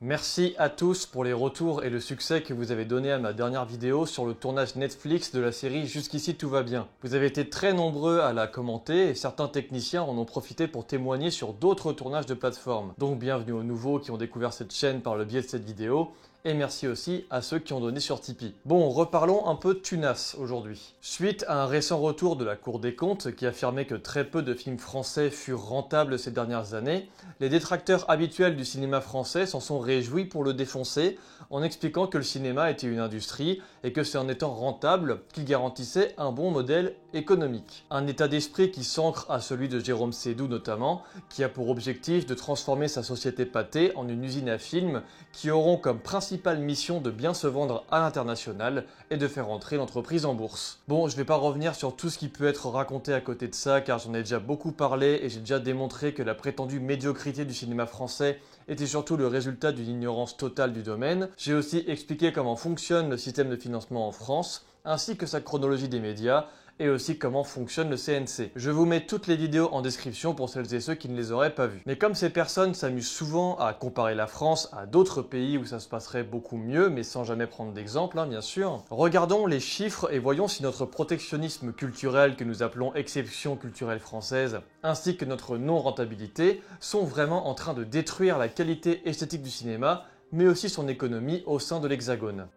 Merci à tous pour les retours et le succès que vous avez donné à ma dernière vidéo sur le tournage Netflix de la série Jusqu'ici tout va bien. Vous avez été très nombreux à la commenter et certains techniciens en ont profité pour témoigner sur d'autres tournages de plateforme. Donc bienvenue aux nouveaux qui ont découvert cette chaîne par le biais de cette vidéo. Et merci aussi à ceux qui ont donné sur Tipeee. Bon, reparlons un peu de Tunas aujourd'hui. Suite à un récent retour de la Cour des comptes qui affirmait que très peu de films français furent rentables ces dernières années, les détracteurs habituels du cinéma français s'en sont réjouis pour le défoncer en expliquant que le cinéma était une industrie et que c'est en étant rentable qu'il garantissait un bon modèle économique. Un état d'esprit qui s'ancre à celui de Jérôme Sédou notamment, qui a pour objectif de transformer sa société pâtée en une usine à films qui auront comme principale mission de bien se vendre à l'international et de faire entrer l'entreprise en bourse. Bon, je vais pas revenir sur tout ce qui peut être raconté à côté de ça car j'en ai déjà beaucoup parlé et j'ai déjà démontré que la prétendue médiocrité du cinéma français était surtout le résultat d'une ignorance totale du domaine. J'ai aussi expliqué comment fonctionne le système de financement en France, ainsi que sa chronologie des médias, et aussi comment fonctionne le CNC. Je vous mets toutes les vidéos en description pour celles et ceux qui ne les auraient pas vues. Mais comme ces personnes s'amusent souvent à comparer la France à d'autres pays où ça se passerait beaucoup mieux, mais sans jamais prendre d'exemple, bien sûr, regardons les chiffres et voyons si notre protectionnisme culturel que nous appelons exception culturelle française, ainsi que notre non-rentabilité, sont vraiment en train de détruire la qualité esthétique du cinéma, mais aussi son économie au sein de l'Hexagone.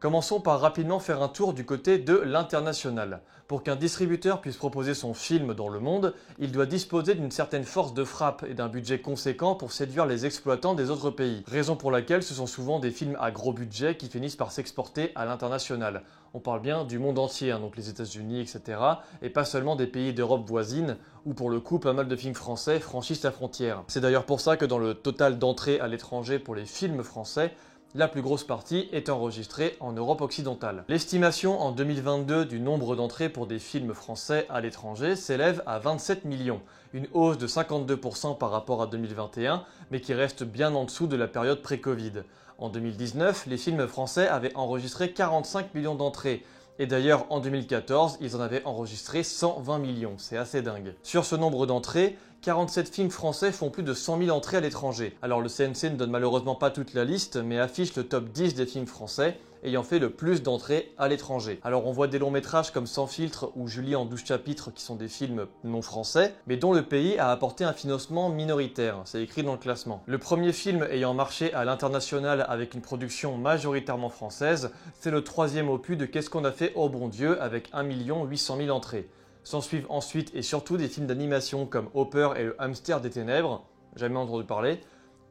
Commençons par rapidement faire un tour du côté de l'international. Pour qu'un distributeur puisse proposer son film dans le monde, il doit disposer d'une certaine force de frappe et d'un budget conséquent pour séduire les exploitants des autres pays. Raison pour laquelle ce sont souvent des films à gros budget qui finissent par s'exporter à l'international. On parle bien du monde entier, donc les États-Unis, etc. Et pas seulement des pays d'Europe voisine, où pour le coup pas mal de films français franchissent la frontière. C'est d'ailleurs pour ça que dans le total d'entrées à l'étranger pour les films français, la plus grosse partie est enregistrée en Europe occidentale. L'estimation en 2022 du nombre d'entrées pour des films français à l'étranger s'élève à 27 millions, une hausse de 52% par rapport à 2021, mais qui reste bien en dessous de la période pré-Covid. En 2019, les films français avaient enregistré 45 millions d'entrées. Et d'ailleurs, en 2014, ils en avaient enregistré 120 millions, c'est assez dingue. Sur ce nombre d'entrées, 47 films français font plus de 100 000 entrées à l'étranger. Alors le CNC ne donne malheureusement pas toute la liste, mais affiche le top 10 des films français ayant fait le plus d'entrées à l'étranger. Alors on voit des longs métrages comme Sans filtre ou Julie en 12 chapitres qui sont des films non français, mais dont le pays a apporté un financement minoritaire, c'est écrit dans le classement. Le premier film ayant marché à l'international avec une production majoritairement française, c'est le troisième opus de Qu'est-ce qu'on a fait au bon Dieu avec 1 800 000 entrées. S'en suivent ensuite et surtout des films d'animation comme Hopper et le Hamster des Ténèbres, jamais entendu parler,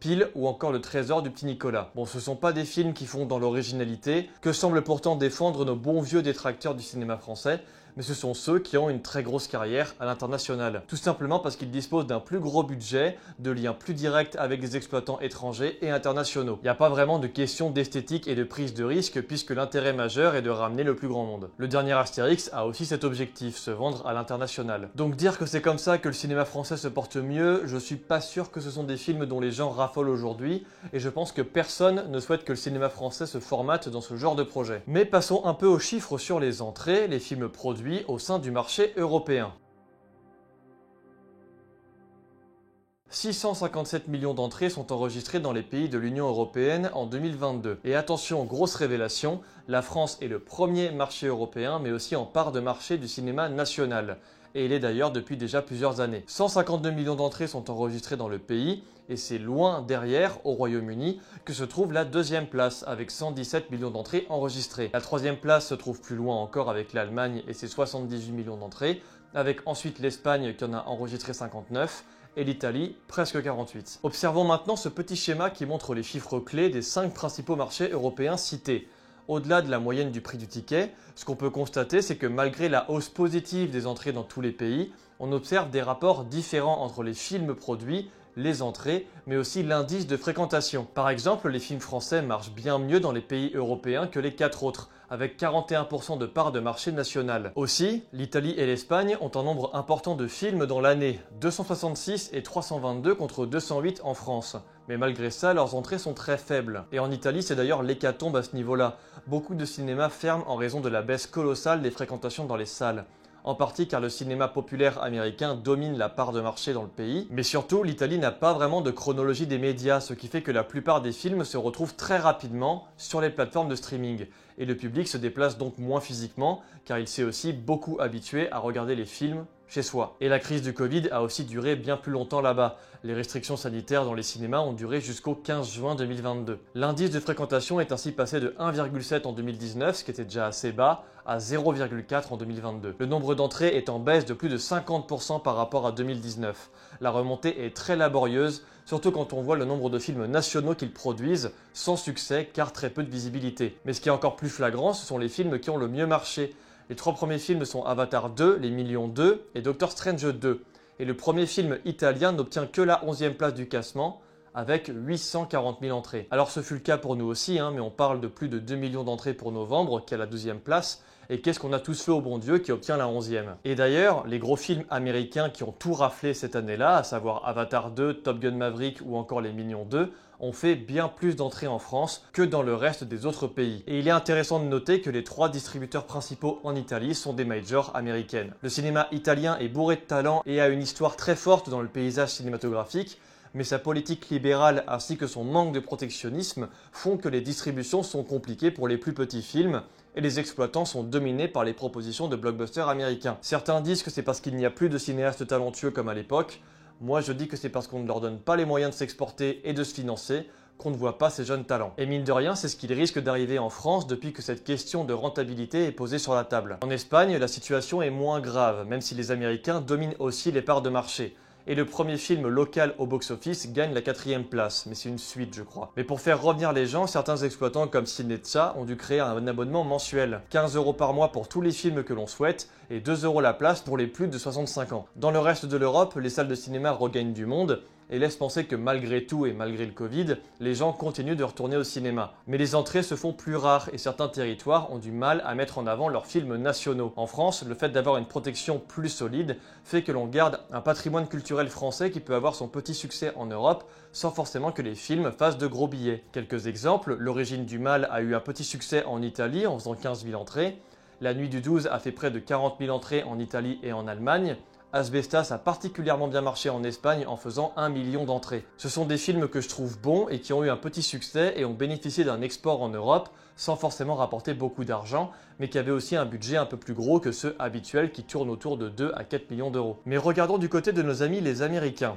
Pile ou encore Le Trésor du Petit Nicolas. Bon, ce sont pas des films qui font dans l'originalité, que semblent pourtant défendre nos bons vieux détracteurs du cinéma français, mais ce sont ceux qui ont une très grosse carrière à l'international. Tout simplement parce qu'ils disposent d'un plus gros budget, de liens plus directs avec des exploitants étrangers et internationaux. Il n'y a pas vraiment de question d'esthétique et de prise de risque puisque l'intérêt majeur est de ramener le plus grand monde. Le dernier Astérix a aussi cet objectif, se vendre à l'international. Donc dire que c'est comme ça que le cinéma français se porte mieux, je suis pas sûr que ce sont des films dont les gens raffolent aujourd'hui, et je pense que personne ne souhaite que le cinéma français se formate dans ce genre de projet. Mais passons un peu aux chiffres sur les entrées, les films produits au sein du marché européen. 657 millions d'entrées sont enregistrées dans les pays de l'Union européenne en 2022. Et attention, grosse révélation, la France est le premier marché européen, mais aussi en part de marché du cinéma national. Et il est d'ailleurs depuis déjà plusieurs années. 152 millions d'entrées sont enregistrées dans le pays, et c'est loin derrière, au Royaume-Uni, que se trouve la deuxième place, avec 117 millions d'entrées enregistrées. La troisième place se trouve plus loin encore avec l'Allemagne et ses 78 millions d'entrées, avec ensuite l'Espagne qui en a enregistré 59, et l'Italie, presque 48. Observons maintenant ce petit schéma qui montre les chiffres clés des 5 principaux marchés européens cités. Au-delà de la moyenne du prix du ticket, ce qu'on peut constater, c'est que malgré la hausse positive des entrées dans tous les pays, on observe des rapports différents entre les films produits, les entrées, mais aussi l'indice de fréquentation. Par exemple, les films français marchent bien mieux dans les pays européens que les 4 autres, avec 41% de part de marché national. Aussi, l'Italie et l'Espagne ont un nombre important de films dans l'année, 266 et 322 contre 208 en France. Mais malgré ça, leurs entrées sont très faibles. Et en Italie, c'est d'ailleurs l'hécatombe à ce niveau-là. Beaucoup de cinémas ferment en raison de la baisse colossale des fréquentations dans les salles. En partie car le cinéma populaire américain domine la part de marché dans le pays, mais surtout l'Italie n'a pas vraiment de chronologie des médias, ce qui fait que la plupart des films se retrouvent très rapidement sur les plateformes de streaming. Et le public se déplace donc moins physiquement, car il s'est aussi beaucoup habitué à regarder les films chez soi. Et la crise du Covid a aussi duré bien plus longtemps là-bas. Les restrictions sanitaires dans les cinémas ont duré jusqu'au 15 juin 2022. L'indice de fréquentation est ainsi passé de 1,7 en 2019, ce qui était déjà assez bas, à 0,4 en 2022. Le nombre d'entrées est en baisse de plus de 50% par rapport à 2019. La remontée est très laborieuse, surtout quand on voit le nombre de films nationaux qu'ils produisent, sans succès car très peu de visibilité. Mais ce qui est encore plus flagrant, ce sont les films qui ont le mieux marché. Les 3 premiers films sont Avatar 2, Les Millions 2 et Doctor Strange 2. Et le premier film italien n'obtient que la 11e place du classement, avec 840 000 entrées. Alors ce fut le cas pour nous aussi, mais on parle de plus de 2 millions d'entrées pour Novembre, qui est à la 12e place, et qu'est-ce qu'on a tous fait au bon Dieu qui obtient la 11e. Et d'ailleurs, les gros films américains qui ont tout raflé cette année-là, à savoir Avatar 2, Top Gun Maverick ou encore Les Millions 2, ont fait bien plus d'entrées en France que dans le reste des autres pays. Et il est intéressant de noter que les 3 distributeurs principaux en Italie sont des majors américaines. Le cinéma italien est bourré de talent et a une histoire très forte dans le paysage cinématographique, mais sa politique libérale ainsi que son manque de protectionnisme font que les distributions sont compliquées pour les plus petits films et les exploitants sont dominés par les propositions de blockbusters américains. Certains disent que c'est parce qu'il n'y a plus de cinéastes talentueux comme à l'époque. Moi je dis que c'est parce qu'on ne leur donne pas les moyens de s'exporter et de se financer qu'on ne voit pas ces jeunes talents. Et mine de rien, c'est ce qu'il risque d'arriver en France depuis que cette question de rentabilité est posée sur la table. En Espagne, la situation est moins grave, même si les Américains dominent aussi les parts de marché. Et le premier film local au box-office gagne la 4e place, mais c'est une suite je crois. Mais pour faire revenir les gens, certains exploitants comme Cinezza ont dû créer un abonnement mensuel. 15 € par mois pour tous les films que l'on souhaite et 2 € la place pour les plus de 65 ans. Dans le reste de l'Europe, les salles de cinéma regagnent du monde et laissent penser que malgré tout et malgré le Covid, les gens continuent de retourner au cinéma. Mais les entrées se font plus rares et certains territoires ont du mal à mettre en avant leurs films nationaux. En France, le fait d'avoir une protection plus solide fait que l'on garde un patrimoine culturel français qui peut avoir son petit succès en Europe sans forcément que les films fassent de gros billets. Quelques exemples, L'Origine du Mal a eu un petit succès en Italie en faisant 15 000 entrées, La Nuit du 12 a fait près de 40 000 entrées en Italie et en Allemagne, Asbestas a particulièrement bien marché en Espagne en faisant 1 million d'entrées. Ce sont des films que je trouve bons et qui ont eu un petit succès et ont bénéficié d'un export en Europe sans forcément rapporter beaucoup d'argent, mais qui avaient aussi un budget un peu plus gros que ceux habituels qui tournent autour de 2 à 4 millions d'euros. Mais regardons du côté de nos amis les Américains.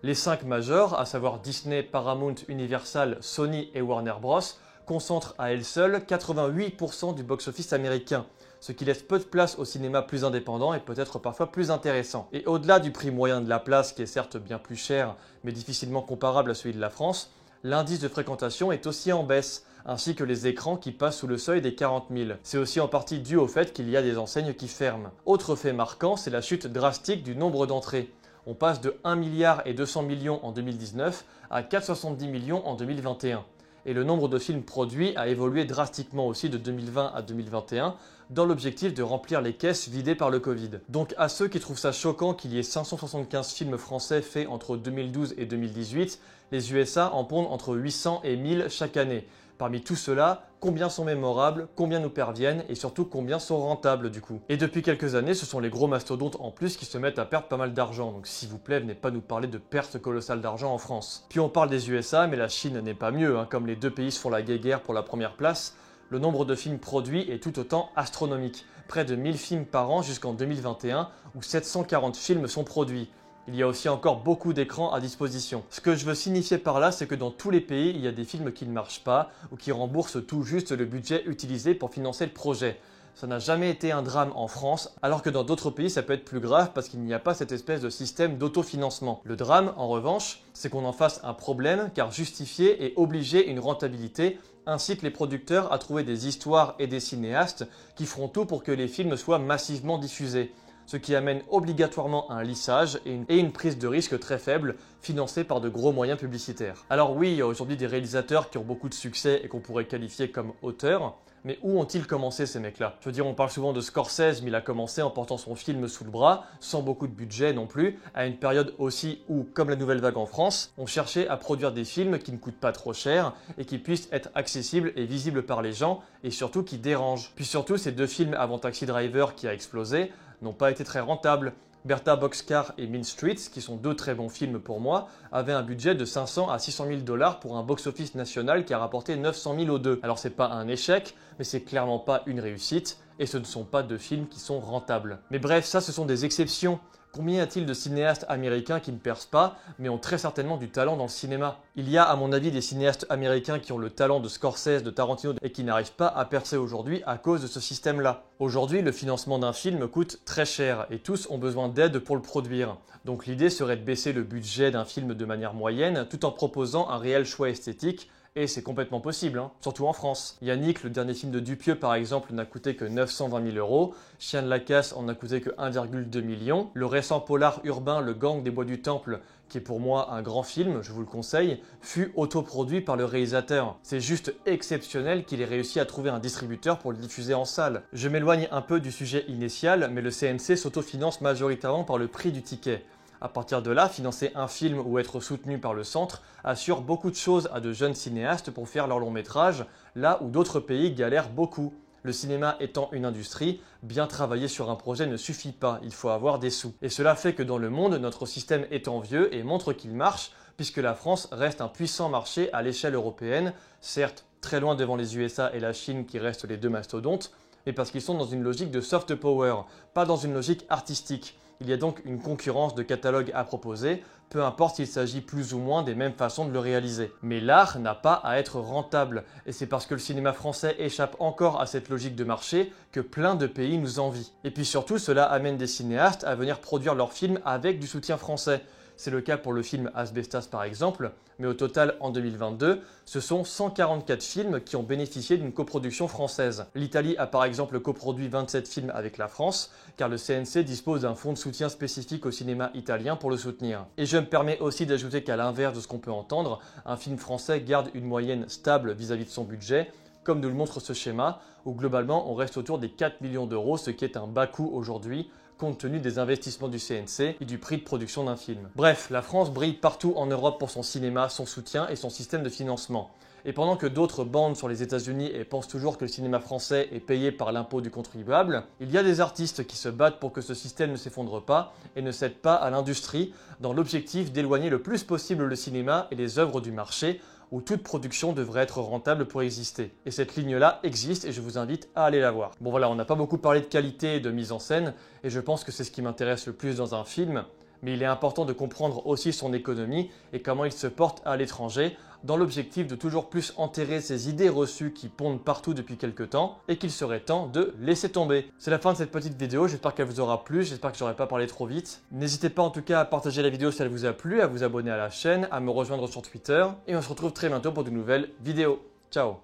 Les 5 majors, à savoir Disney, Paramount, Universal, Sony et Warner Bros, concentrent à elles seules 88% du box-office américain, ce qui laisse peu de place au cinéma plus indépendant et peut-être parfois plus intéressant. Et au-delà du prix moyen de la place, qui est certes bien plus cher, mais difficilement comparable à celui de la France, l'indice de fréquentation est aussi en baisse, ainsi que les écrans qui passent sous le seuil des 40 000. C'est aussi en partie dû au fait qu'il y a des enseignes qui ferment. Autre fait marquant, c'est la chute drastique du nombre d'entrées. On passe de 1 milliard et 200 millions en 2019 à 470 millions en 2021. Et le nombre de films produits a évolué drastiquement aussi de 2020 à 2021 dans l'objectif de remplir les caisses vidées par le Covid. Donc à ceux qui trouvent ça choquant qu'il y ait 575 films français faits entre 2012 et 2018, les USA en pondent entre 800 et 1000 chaque année. Parmi tout cela, combien sont mémorables, combien nous parviennent et surtout combien sont rentables du coup. Et depuis quelques années, ce sont les gros mastodontes en plus qui se mettent à perdre pas mal d'argent. Donc s'il vous plaît, venez pas nous parler de pertes colossales d'argent en France. Puis on parle des USA, mais la Chine n'est pas mieux. Comme les deux pays se font la guéguerre pour la première place, le nombre de films produits est tout autant astronomique. Près de 1000 films par an jusqu'en 2021, où 740 films sont produits. Il y a aussi encore beaucoup d'écrans à disposition. Ce que je veux signifier par là, c'est que dans tous les pays, il y a des films qui ne marchent pas ou qui remboursent tout juste le budget utilisé pour financer le projet. Ça n'a jamais été un drame en France, alors que dans d'autres pays, ça peut être plus grave parce qu'il n'y a pas cette espèce de système d'autofinancement. Le drame, en revanche, c'est qu'on en fasse un problème car justifier et obliger une rentabilité incite les producteurs à trouver des histoires et des cinéastes qui feront tout pour que les films soient massivement diffusés. ce qui amène obligatoirement un lissage et une prise de risque très faible, financée par de gros moyens publicitaires. Alors oui, il y a aujourd'hui des réalisateurs qui ont beaucoup de succès et qu'on pourrait qualifier comme auteurs, mais où ont-ils commencé ces mecs-là? Je veux dire, on parle souvent de Scorsese, mais il a commencé en portant son film sous le bras, sans beaucoup de budget non plus, à une période aussi où, comme la nouvelle vague en France, on cherchait à produire des films qui ne coûtent pas trop cher et qui puissent être accessibles et visibles par les gens, et surtout qui dérangent. Puis surtout, ces deux films avant Taxi Driver qui a explosé n'ont pas été très rentables. Bertha Boxcar et Mean Streets, qui sont deux très bons films pour moi, avaient un budget de 500 à 600 000 $ pour un box-office national qui a rapporté 900 000 aux deux. Alors c'est pas un échec, mais c'est clairement pas une réussite, et ce ne sont pas deux films qui sont rentables. Mais bref, ça ce sont des exceptions. Combien y a-t-il de cinéastes américains qui ne percent pas, mais ont très certainement du talent dans le cinéma? Il y a à mon avis des cinéastes américains qui ont le talent de Scorsese, de Tarantino et qui n'arrivent pas à percer aujourd'hui à cause de ce système-là. Aujourd'hui, le financement d'un film coûte très cher et tous ont besoin d'aide pour le produire. Donc l'idée serait de baisser le budget d'un film de manière moyenne tout en proposant un réel choix esthétique. Et c'est complètement possible, surtout en France. Yannick, le dernier film de Dupieux par exemple, n'a coûté que 920 000 €. Chien de la Casse en a coûté que 1,2 million. Le récent polar urbain Le Gang des Bois du Temple, qui est pour moi un grand film, je vous le conseille, fut autoproduit par le réalisateur. C'est juste exceptionnel qu'il ait réussi à trouver un distributeur pour le diffuser en salle. Je m'éloigne un peu du sujet initial, mais le CNC s'autofinance majoritairement par le prix du ticket. À partir de là, financer un film ou être soutenu par le centre assure beaucoup de choses à de jeunes cinéastes pour faire leur long métrage, là où d'autres pays galèrent beaucoup. Le cinéma étant une industrie, bien travailler sur un projet ne suffit pas, il faut avoir des sous. Et cela fait que dans le monde, notre système est envieux et montre qu'il marche, puisque la France reste un puissant marché à l'échelle européenne, certes très loin devant les USA et la Chine qui restent les deux mastodontes, mais parce qu'ils sont dans une logique de soft power, pas dans une logique artistique. Il y a donc une concurrence de catalogues à proposer, peu importe s'il s'agit plus ou moins des mêmes façons de le réaliser. Mais l'art n'a pas à être rentable, et c'est parce que le cinéma français échappe encore à cette logique de marché que plein de pays nous envient. Et puis surtout, cela amène des cinéastes à venir produire leurs films avec du soutien français. C'est le cas pour le film Asbestas par exemple, mais au total en 2022, ce sont 144 films qui ont bénéficié d'une coproduction française. L'Italie a par exemple coproduit 27 films avec la France, car le CNC dispose d'un fonds de soutien spécifique au cinéma italien pour le soutenir. Et je me permets aussi d'ajouter qu'à l'inverse de ce qu'on peut entendre, un film français garde une moyenne stable vis-à-vis de son budget, comme nous le montre ce schéma, où globalement on reste autour des 4 millions d'euros, ce qui est un bas coût aujourd'hui, compte tenu des investissements du CNC et du prix de production d'un film. Bref, la France brille partout en Europe pour son cinéma, son soutien et son système de financement. Et pendant que d'autres bandent sur les États-Unis et pensent toujours que le cinéma français est payé par l'impôt du contribuable, il y a des artistes qui se battent pour que ce système ne s'effondre pas et ne cède pas à l'industrie dans l'objectif d'éloigner le plus possible le cinéma et les œuvres du marché où toute production devrait être rentable pour exister. Et cette ligne-là existe et je vous invite à aller la voir. Bon voilà, on n'a pas beaucoup parlé de qualité et de mise en scène et je pense que c'est ce qui m'intéresse le plus dans un film, mais il est important de comprendre aussi son économie et comment il se porte à l'étranger dans l'objectif de toujours plus enterrer ces idées reçues qui pondent partout depuis quelques temps et qu'il serait temps de laisser tomber. C'est la fin de cette petite vidéo, j'espère qu'elle vous aura plu, j'espère que j'aurais pas parlé trop vite. N'hésitez pas en tout cas à partager la vidéo si elle vous a plu, à vous abonner à la chaîne, à me rejoindre sur Twitter et on se retrouve très bientôt pour de nouvelles vidéos. Ciao!